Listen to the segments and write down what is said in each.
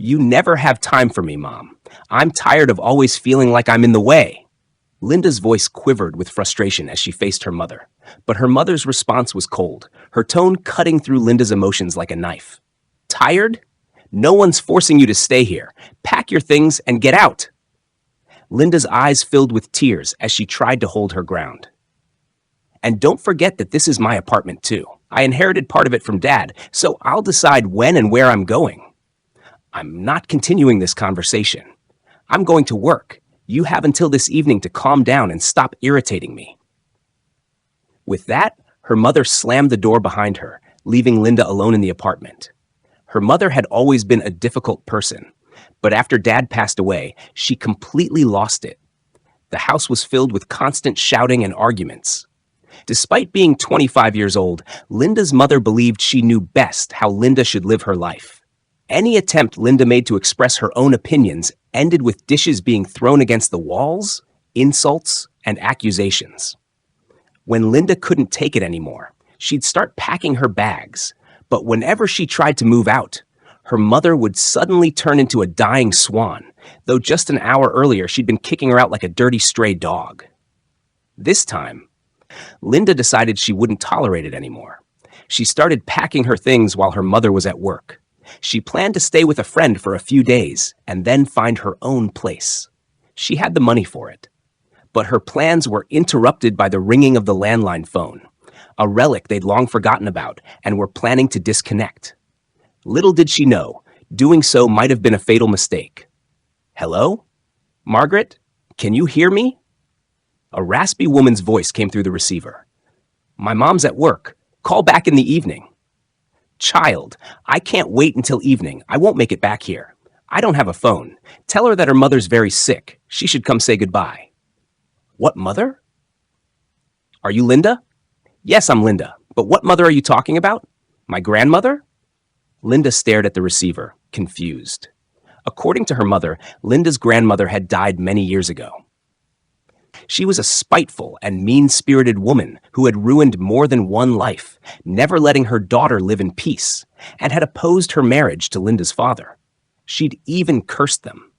You never have time for me, Mom. I'm tired of always feeling like I'm in the way. Linda's voice quivered with frustration as she faced her mother, but her mother's response was cold, her tone cutting through Linda's emotions like a knife. Tired? No one's forcing you to stay here. Pack your things and get out. Linda's eyes filled with tears as she tried to hold her ground. And don't forget that this is my apartment too. I inherited part of it from Dad, so I'll decide when and where I'm going. I'm not continuing this conversation. I'm going to work. You have until this evening to calm down and stop irritating me. With that, her mother slammed the door behind her, leaving Linda alone in the apartment. Her mother had always been a difficult person, but after Dad passed away, she completely lost it. The house was filled with constant shouting and arguments. Despite being 25 years old, Linda's mother believed she knew best how Linda should live her life. Any attempt Linda made to express her own opinions ended with dishes being thrown against the walls, insults, and accusations. When Linda couldn't take it anymore, she'd start packing her bags, but whenever she tried to move out, her mother would suddenly turn into a dying swan, though just an hour earlier she'd been kicking her out like a dirty stray dog. This time, Linda decided she wouldn't tolerate it anymore. She started packing her things while her mother was at work. She planned to stay with a friend for a few days and then find her own place. She had the money for it. But her plans were interrupted by the ringing of the landline phone, a relic they'd long forgotten about and were planning to disconnect. Little did she know, doing so might have been a fatal mistake. Hello? Margaret? Can you hear me? A raspy woman's voice came through the receiver. My mom's at work. Call back in the evening. Child, I can't wait until evening. I won't make it back here. I don't have a phone. Tell her that her mother's very sick. She should come say goodbye. What mother? Are you Linda? Yes, I'm Linda. But what mother are you talking about? My grandmother? Linda stared at the receiver, confused. According to her mother, Linda's grandmother had died many years ago. She was a spiteful and mean-spirited woman who had ruined more than one life, never letting her daughter live in peace, and had opposed her marriage to Linda's father. She'd even cursed them.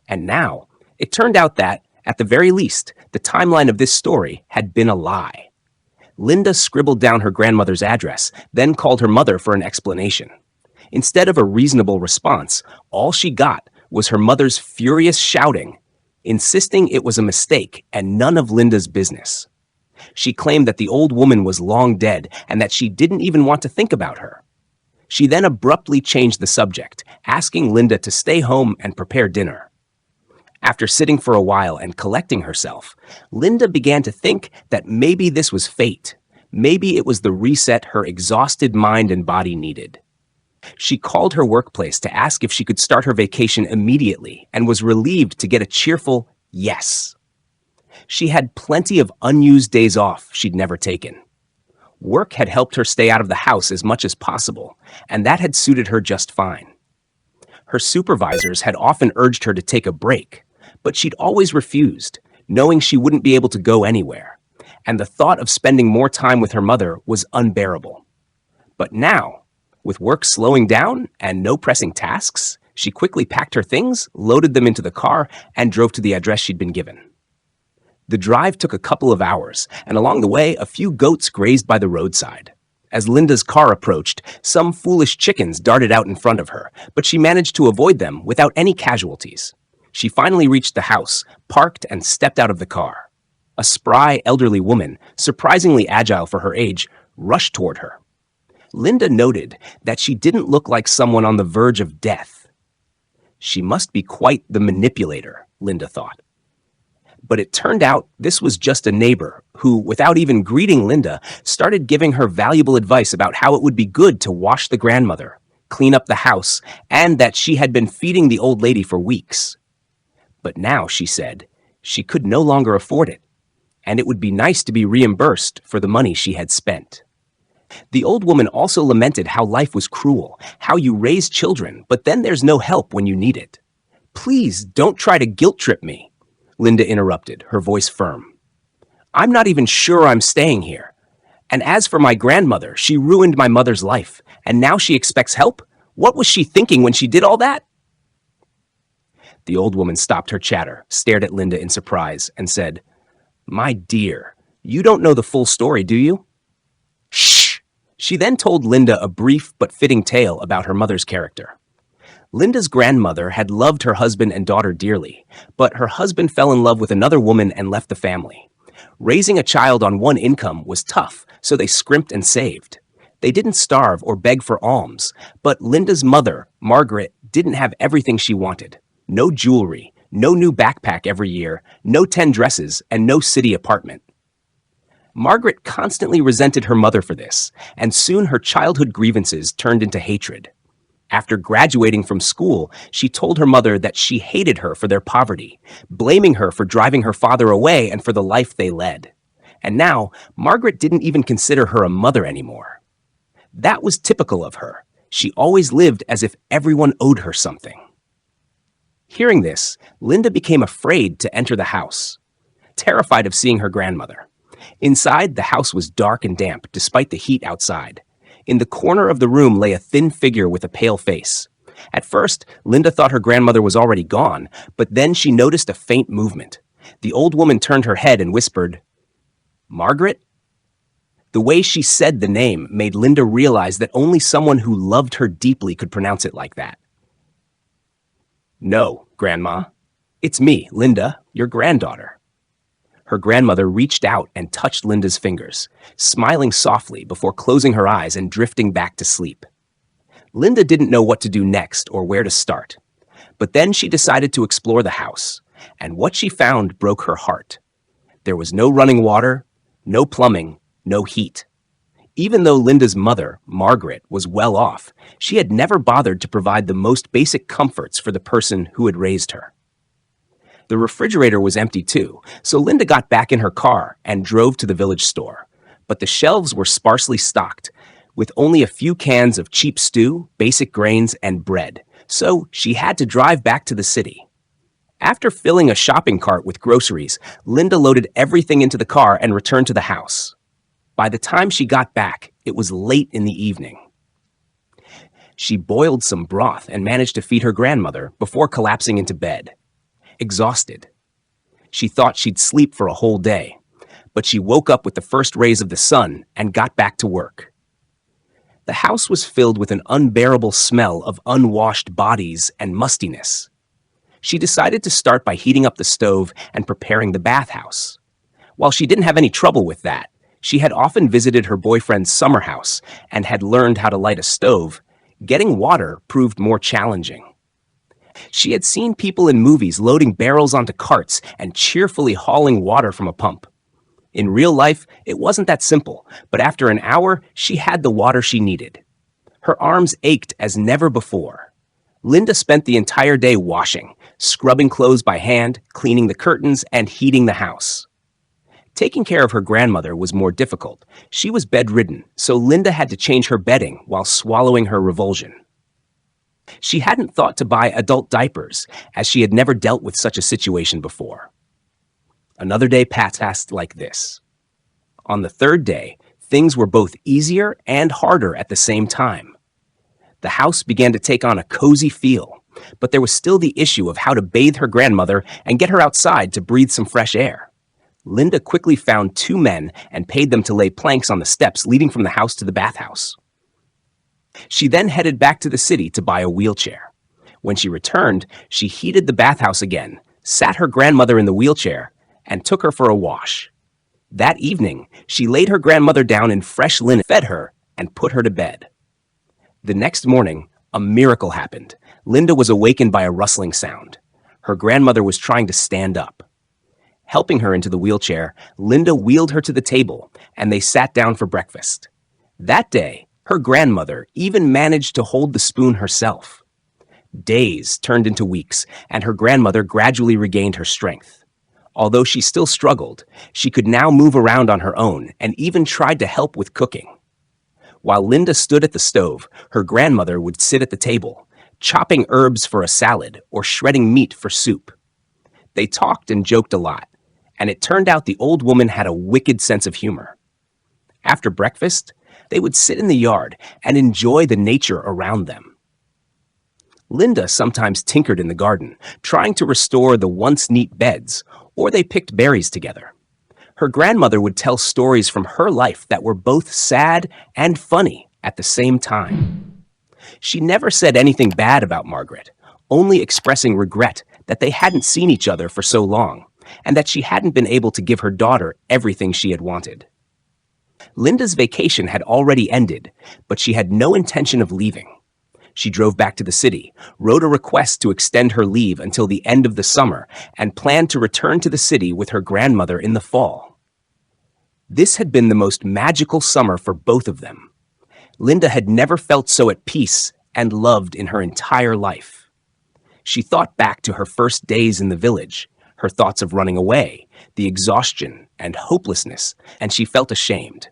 And now, it turned out that, at the very least, the timeline of this story had been a lie. Linda scribbled down her grandmother's address, then called her mother for an explanation. Instead of a reasonable response, all she got was her mother's furious shouting, insisting it was a mistake and none of Linda's business. She claimed that the old woman was long dead and that she didn't even want to think about her. She then abruptly changed the subject, asking Linda to stay home and prepare dinner. After sitting for a while and collecting herself, Linda began to think that maybe this was fate. Maybe it was the reset her exhausted mind and body needed. She called her workplace to ask if she could start her vacation immediately and was relieved to get a cheerful yes. She had plenty of unused days off she'd never taken. Work had helped her stay out of the house as much as possible, and that had suited her just fine. Her supervisors had often urged her to take a break, but she'd always refused, knowing she wouldn't be able to go anywhere, and the thought of spending more time with her mother was unbearable. But now, with work slowing down and no pressing tasks, she quickly packed her things, loaded them into the car, and drove to the address she'd been given. The drive took a couple of hours, and along the way, a few goats grazed by the roadside. As Linda's car approached, some foolish chickens darted out in front of her, but she managed to avoid them without any casualties. She finally reached the house, parked, and stepped out of the car. A spry, elderly woman, surprisingly agile for her age, rushed toward her. Linda noted that she didn't look like someone on the verge of death. She must be quite the manipulator, Linda thought. But it turned out this was just a neighbor who, without even greeting Linda, started giving her valuable advice about how it would be good to wash the grandmother, clean up the house, and that she had been feeding the old lady for weeks. But now, she said, she could no longer afford it, and it would be nice to be reimbursed for the money she had spent. The old woman also lamented how life was cruel, how you raise children, but then there's no help when you need it. Please don't try to guilt trip me, Linda interrupted, her voice firm. I'm not even sure I'm staying here. And as for my grandmother, she ruined my mother's life, and now she expects help? What was she thinking when she did all that? The old woman stopped her chatter, stared at Linda in surprise, and said, "My dear, you don't know the full story, do you?" Shh! She then told Linda a brief but fitting tale about her mother's character. Linda's grandmother had loved her husband and daughter dearly, but her husband fell in love with another woman and left the family. Raising a child on one income was tough, so they scrimped and saved. They didn't starve or beg for alms, but Linda's mother, Margaret, didn't have everything she wanted. No jewelry, no new backpack every year, no 10 dresses, and no city apartment. Margaret constantly resented her mother for this, and soon her childhood grievances turned into hatred. After graduating from school, she told her mother that she hated her for their poverty, blaming her for driving her father away and for the life they led. And now, Margaret didn't even consider her a mother anymore. That was typical of her. She always lived as if everyone owed her something. Hearing this, Linda became afraid to enter the house, terrified of seeing her grandmother. Inside, the house was dark and damp, despite the heat outside. In the corner of the room lay a thin figure with a pale face. At first, Linda thought her grandmother was already gone, but then she noticed a faint movement. The old woman turned her head and whispered, "Margaret?" The way she said the name made Linda realize that only someone who loved her deeply could pronounce it like that. "No, Grandma. It's me, Linda, your granddaughter." Her grandmother reached out and touched Linda's fingers, smiling softly before closing her eyes and drifting back to sleep. Linda didn't know what to do next or where to start. But then she decided to explore the house, and what she found broke her heart. There was no running water, no plumbing, no heat. Even though Linda's mother, Margaret, was well off, she had never bothered to provide the most basic comforts for the person who had raised her. The refrigerator was empty too, so Linda got back in her car and drove to the village store. But the shelves were sparsely stocked, with only a few cans of cheap stew, basic grains, and bread, so she had to drive back to the city. After filling a shopping cart with groceries, Linda loaded everything into the car and returned to the house. By the time she got back, it was late in the evening. She boiled some broth and managed to feed her grandmother before collapsing into bed. Exhausted. She thought she'd sleep for a whole day, but she woke up with the first rays of the sun and got back to work. The house was filled with an unbearable smell of unwashed bodies and mustiness. She decided to start by heating up the stove and preparing the bathhouse. While she didn't have any trouble with that, she had often visited her boyfriend's summer house and had learned how to light a stove. Getting water proved more challenging. She had seen people in movies loading barrels onto carts and cheerfully hauling water from a pump. In real life, it wasn't that simple, but after an hour, she had the water she needed. Her arms ached as never before. Linda spent the entire day washing, scrubbing clothes by hand, cleaning the curtains, and heating the house. Taking care of her grandmother was more difficult. She was bedridden, so Linda had to change her bedding while swallowing her revulsion. She hadn't thought to buy adult diapers, as she had never dealt with such a situation before. Another day passed like this. On the third day, things were both easier and harder at the same time. The house began to take on a cozy feel, but there was still the issue of how to bathe her grandmother and get her outside to breathe some fresh air. Linda quickly found 2 men and paid them to lay planks on the steps leading from the house to the bathhouse. She then headed back to the city to buy a wheelchair. When she returned, she heated the bathhouse again, sat her grandmother in the wheelchair, and took her for a wash. That evening, she laid her grandmother down in fresh linen, fed her, and put her to bed. The next morning, a miracle happened. Linda was awakened by a rustling sound. Her grandmother was trying to stand up. Helping her into the wheelchair, Linda wheeled her to the table, and they sat down for breakfast. That day, her grandmother even managed to hold the spoon herself. Days turned into weeks, and her grandmother gradually regained her strength. Although she still struggled, she could now move around on her own and even tried to help with cooking. While Linda stood at the stove, her grandmother would sit at the table, chopping herbs for a salad or shredding meat for soup. They talked and joked a lot, and it turned out the old woman had a wicked sense of humor. After breakfast, they would sit in the yard and enjoy the nature around them. Linda sometimes tinkered in the garden, trying to restore the once neat beds, or they picked berries together. Her grandmother would tell stories from her life that were both sad and funny at the same time. She never said anything bad about Margaret, only expressing regret that they hadn't seen each other for so long, and that she hadn't been able to give her daughter everything she had wanted. Linda's vacation had already ended, but she had no intention of leaving. She drove back to the city, wrote a request to extend her leave until the end of the summer, and planned to return to the city with her grandmother in the fall. This had been the most magical summer for both of them. Linda had never felt so at peace and loved in her entire life. She thought back to her first days in the village, her thoughts of running away, the exhaustion and hopelessness, and she felt ashamed.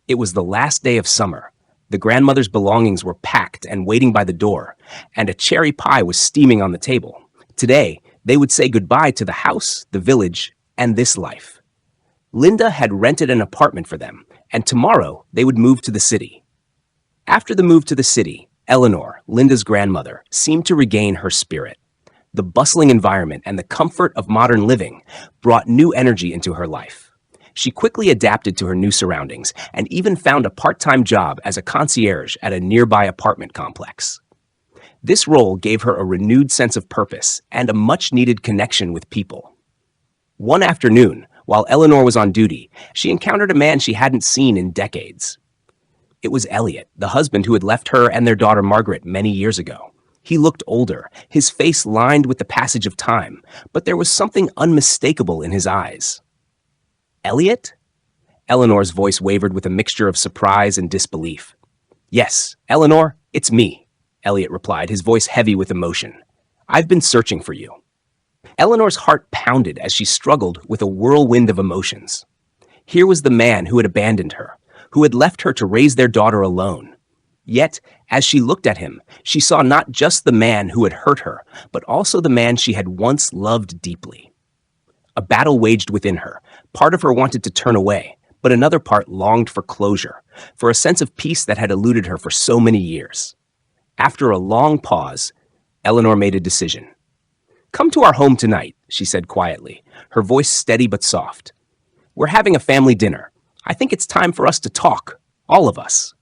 It was the last day of summer. The grandmother's belongings were packed and waiting by the door, and a cherry pie was steaming on the table. Today, they would say goodbye to the house, the village, and this life. Linda had rented an apartment for them, and tomorrow they would move to the city. After the move to the city, Eleanor, Linda's grandmother, seemed to regain her spirit. The bustling environment and the comfort of modern living brought new energy into her life. She quickly adapted to her new surroundings and even found a part-time job as a concierge at a nearby apartment complex. This role gave her a renewed sense of purpose and a much-needed connection with people. One afternoon, while Eleanor was on duty, she encountered a man she hadn't seen in decades. It was Elliot, the husband who had left her and their daughter Margaret many years ago. He looked older, his face lined with the passage of time, but there was something unmistakable in his eyes. Elliot? Eleanor's voice wavered with a mixture of surprise and disbelief. Yes, Eleanor, it's me, Elliot replied, his voice heavy with emotion. I've been searching for you. Eleanor's heart pounded as she struggled with a whirlwind of emotions. Here was the man who had abandoned her, who had left her to raise their daughter alone. Yet, as she looked at him, she saw not just the man who had hurt her, but also the man she had once loved deeply. A battle waged within her. Part of her wanted to turn away, but another part longed for closure, for a sense of peace that had eluded her for so many years. After a long pause, Eleanor made a decision. Come to our home tonight, she said quietly, her voice steady but soft. We're having a family dinner. I think it's time for us to talk, all of us.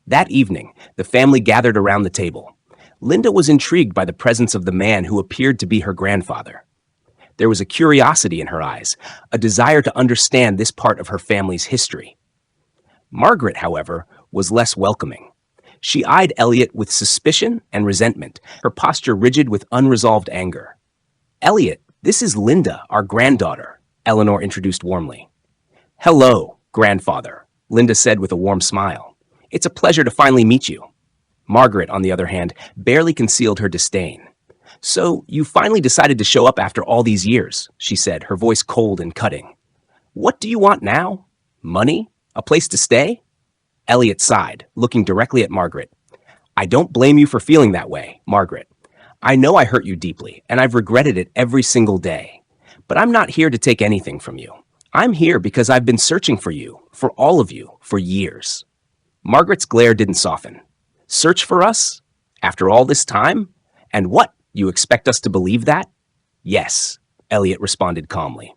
That evening, the family gathered around the table. Linda was intrigued by the presence of the man who appeared to be her grandfather. There was a curiosity in her eyes, a desire to understand this part of her family's history. Margaret, however, was less welcoming. She eyed Elliot with suspicion and resentment, her posture rigid with unresolved anger. Elliot, this is Linda, our granddaughter, Eleanor introduced warmly. Hello, grandfather, Linda said with a warm smile. It's a pleasure to finally meet you. Margaret, on the other hand, barely concealed her disdain. So, you finally decided to show up after all these years, she said, her voice cold and cutting. What do you want now? Money? A place to stay? Elliot sighed, looking directly at Margaret. I don't blame you for feeling that way, Margaret. I know I hurt you deeply, and I've regretted it every single day. But I'm not here to take anything from you. I'm here because I've been searching for you, for all of you, for years. Margaret's glare didn't soften. Search for us? After all this time? And what? You expect us to believe that? Yes, Elliot responded calmly.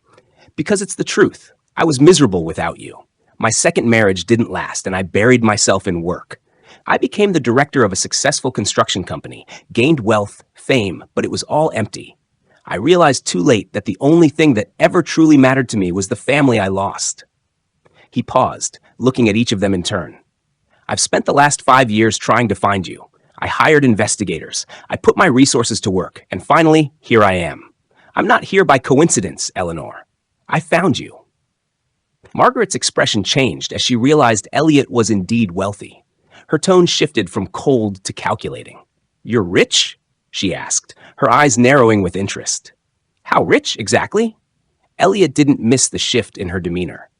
Because it's the truth. I was miserable without you. My second marriage didn't last, and I buried myself in work. I became the director of a successful construction company, gained wealth, fame, but it was all empty. I realized too late that the only thing that ever truly mattered to me was the family I lost. He paused, looking at each of them in turn. I've spent the last 5 years trying to find you. I hired investigators. I put my resources to work, and finally, here I am. I'm not here by coincidence, Eleanor. I found you. Margaret's expression changed as she realized Elliot was indeed wealthy. Her tone shifted from cold to calculating. You're rich? She asked, her eyes narrowing with interest. How rich, exactly? Elliot didn't miss the shift in her demeanor.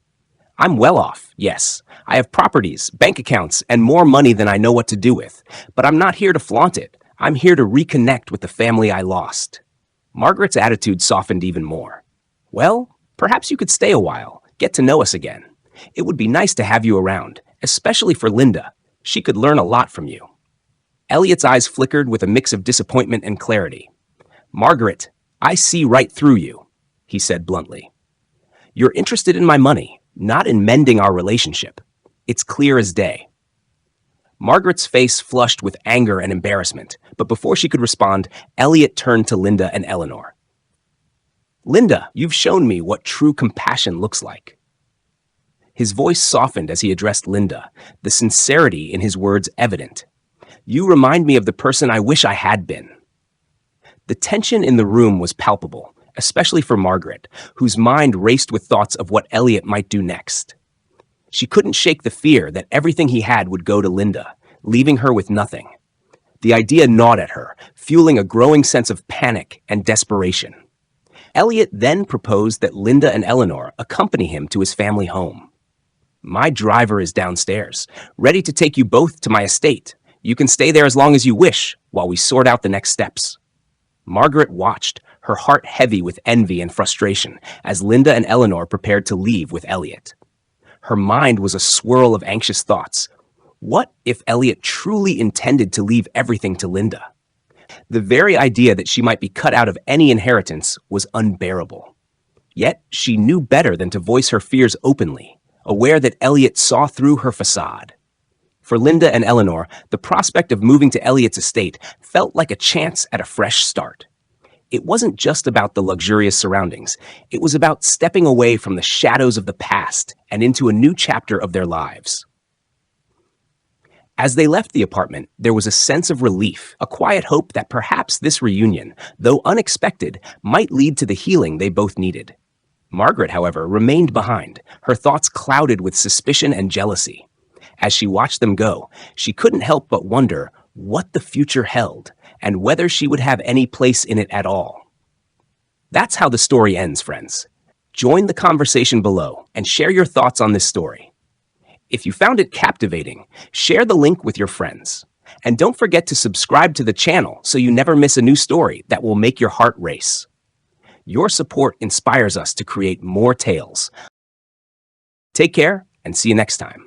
I'm well off, yes. I have properties, bank accounts, and more money than I know what to do with. But I'm not here to flaunt it. I'm here to reconnect with the family I lost. Margaret's attitude softened even more. Well, perhaps you could stay a while, get to know us again. It would be nice to have you around, especially for Linda. She could learn a lot from you. Elliot's eyes flickered with a mix of disappointment and clarity. "Margaret, I see right through you," he said bluntly. "You're interested in my money, not in mending our relationship. It's clear as day." Margaret's face flushed with anger and embarrassment, but before she could respond, Elliot turned to Linda and Eleanor. "Linda, you've shown me what true compassion looks like." His voice softened as he addressed Linda, the sincerity in his words evident. "You remind me of the person I wish I had been." The tension in the room was palpable, especially for Margaret, whose mind raced with thoughts of what Elliot might do next. She couldn't shake the fear that everything he had would go to Linda, leaving her with nothing. The idea gnawed at her, fueling a growing sense of panic and desperation. Elliot then proposed that Linda and Eleanor accompany him to his family home. "My driver is downstairs, ready to take you both to my estate. You can stay there as long as you wish, while we sort out the next steps." Margaret watched, her heart heavy with envy and frustration, as Linda and Eleanor prepared to leave with Elliot. Her mind was a swirl of anxious thoughts. What if Elliot truly intended to leave everything to Linda? The very idea that she might be cut out of any inheritance was unbearable. Yet she knew better than to voice her fears openly, aware that Elliot saw through her facade. For Linda and Eleanor, the prospect of moving to Elliot's estate felt like a chance at a fresh start. It wasn't just about the luxurious surroundings. It was about stepping away from the shadows of the past and into a new chapter of their lives. As they left the apartment, there was a sense of relief, a quiet hope that perhaps this reunion, though unexpected, might lead to the healing they both needed. Margaret, however, remained behind, her thoughts clouded with suspicion and jealousy. As she watched them go, she couldn't help but wonder what the future held and whether she would have any place in it at all. That's how the story ends, friends. Join the conversation below and share your thoughts on this story. If you found it captivating, share the link with your friends. And don't forget to subscribe to the channel so you never miss a new story that will make your heart race. Your support inspires us to create more tales. Take care and see you next time.